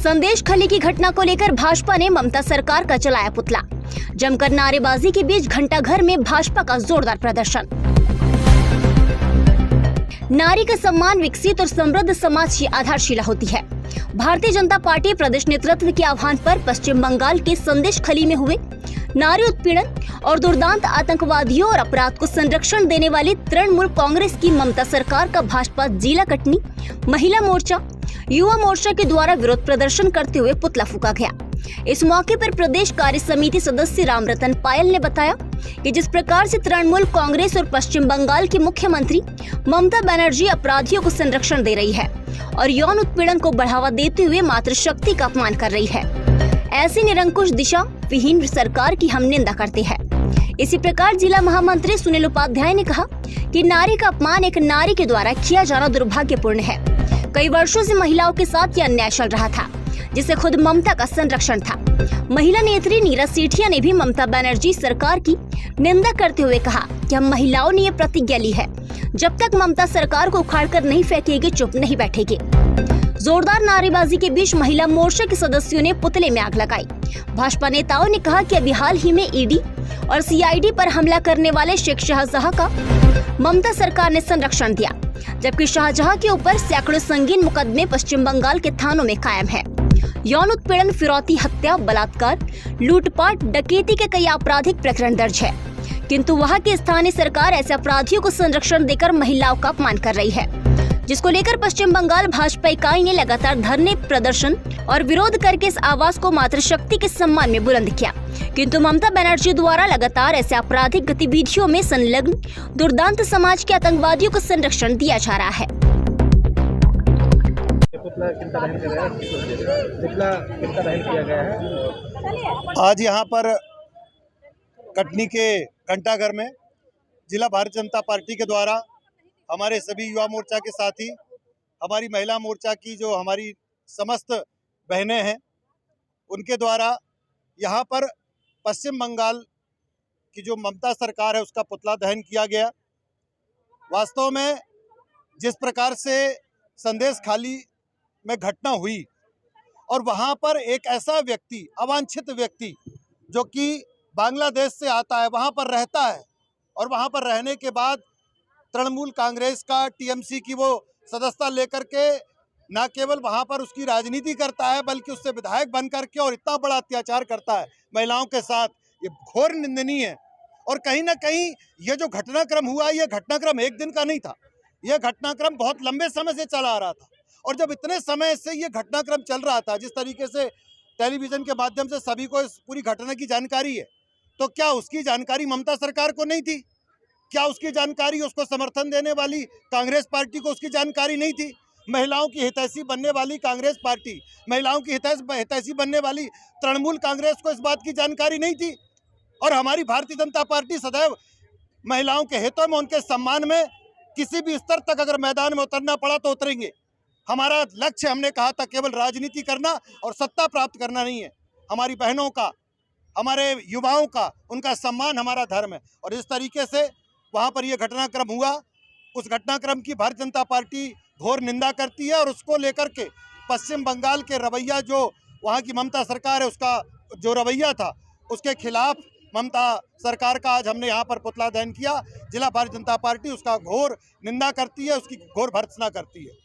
संदेश खली की घटना को लेकर भाजपा ने ममता सरकार का चलाया पुतला। जमकर नारेबाजी के बीच घंटाघर में भाजपा का जोरदार प्रदर्शन। नारी का सम्मान विकसित और समृद्ध समाज की आधारशिला होती है। भारतीय जनता पार्टी प्रदेश नेतृत्व के आह्वान पर पश्चिम बंगाल के संदेश खली में हुए नारी उत्पीड़न और दुर्दांत आतंकवादियों और अपराध को संरक्षण देने वाली तृणमूल कांग्रेस की ममता सरकार का भाजपा जिला कटनी महिला मोर्चा युवा मोर्चा के द्वारा विरोध प्रदर्शन करते हुए पुतला फूंका गया। इस मौके पर प्रदेश कार्य समिति सदस्य रामरतन पायल ने बताया कि जिस प्रकार से तृणमूल कांग्रेस और पश्चिम बंगाल की मुख्यमंत्री ममता बनर्जी अपराधियों को संरक्षण दे रही है और यौन उत्पीड़न को बढ़ावा देते हुए मातृशक्ति का अपमान कर रही है, ऐसी निरंकुश दिशा विहीन सरकार की हम निंदा करते हैं। इसी प्रकार जिला महामंत्री सुनील उपाध्याय ने कहा कि नारी का अपमान एक नारी के द्वारा किया जाना दुर्भाग्यपूर्ण है। कई वर्षों से महिलाओं के साथ यह अन्याय चल रहा था, जिसे खुद ममता का संरक्षण था। महिला नेत्री नीरज सेठिया ने भी ममता बनर्जी सरकार की निंदा करते हुए कहा कि हम महिलाओं ने ये प्रतिज्ञा ली है, जब तक ममता सरकार को उखाड़कर नहीं फेंकेगी चुप नहीं बैठेगी। जोरदार नारेबाजी के बीच महिला मोर्चा के सदस्यों ने पुतले में आग लगाई। भाजपा नेताओं ने कहा कि अभी हाल ही में ईडी और सीआईडी पर हमला करने वाले शेख शाहजहां का ममता सरकार ने संरक्षण दिया, जबकि शाहजहां के ऊपर सैकड़ों संगीन मुकदमे पश्चिम बंगाल के थानों में कायम है। यौन उत्पीड़न, फिरौती, हत्या, बलात्कार, लूटपाट, डकैती के कई आपराधिक प्रकरण दर्ज है, किंतु वहां की स्थानीय सरकार ऐसे अपराधियों को संरक्षण देकर महिलाओं का अपमान कर रही है, जिसको लेकर पश्चिम बंगाल भाजपा इकाई ने लगातार धरने, प्रदर्शन और विरोध करके इस आवाज को मातृशक्ति के सम्मान में बुलंद किया। किंतु ममता बनर्जी द्वारा लगातार ऐसे आपराधिक गतिविधियों में संलग्न दुर्दांत समाज के आतंकवादियों को संरक्षण दिया जा रहा है। आज यहाँ पर कटनी के घंटाघर में जिला भारतीय जनता पार्टी के द्वारा हमारे सभी युवा मोर्चा के साथी, हमारी महिला मोर्चा की जो हमारी समस्त बहनें हैं, उनके द्वारा यहाँ पर पश्चिम बंगाल की जो ममता सरकार है उसका पुतला दहन किया गया। वास्तव में जिस प्रकार से संदेश खाली में घटना हुई और वहाँ पर एक ऐसा व्यक्ति, अवांछित व्यक्ति जो कि बांग्लादेश से आता है, वहाँ पर रहता है और वहाँ पर रहने के बाद तृणमूल कांग्रेस का टीएमसी की वो सदस्यता लेकर के न केवल वहाँ पर उसकी राजनीति करता है, बल्कि उससे विधायक बन करके और इतना बड़ा अत्याचार करता है महिलाओं के साथ, ये घोर निंदनीय है। और कहीं ना कहीं ये जो घटनाक्रम हुआ, ये घटनाक्रम एक दिन का नहीं था, ये घटनाक्रम बहुत लंबे समय से चला आ रहा था। और जब इतने समय से ये घटनाक्रम चल रहा था, जिस तरीके से टेलीविज़न के माध्यम से सभी को इस पूरी घटना की जानकारी है, तो क्या उसकी जानकारी ममता सरकार को नहीं थी? क्या उसकी जानकारी, उसको समर्थन देने वाली कांग्रेस पार्टी को उसकी जानकारी नहीं थी? महिलाओं की हितैषी बनने वाली कांग्रेस पार्टी, महिलाओं की हितैषी बनने वाली तृणमूल कांग्रेस को इस बात की जानकारी नहीं थी? और हमारी भारतीय जनता पार्टी सदैव महिलाओं के हितों में, उनके सम्मान में किसी भी स्तर तक अगर मैदान में उतरना पड़ा तो उतरेंगे। हमारा लक्ष्य, हमने कहा था, केवल राजनीति करना और सत्ता प्राप्त करना नहीं है। हमारी बहनों का, हमारे युवाओं का, उनका सम्मान हमारा धर्म है। और इस तरीके से वहाँ पर यह घटनाक्रम हुआ, उस घटनाक्रम की भारतीय जनता पार्टी घोर निंदा करती है और उसको लेकर के पश्चिम बंगाल के रवैया, जो वहाँ की ममता सरकार है उसका जो रवैया था, उसके खिलाफ ममता सरकार का आज हमने यहाँ पर पुतला दहन किया। जिला भारतीय जनता पार्टी उसका घोर निंदा करती है, उसकी घोर भर्त्सना करती है।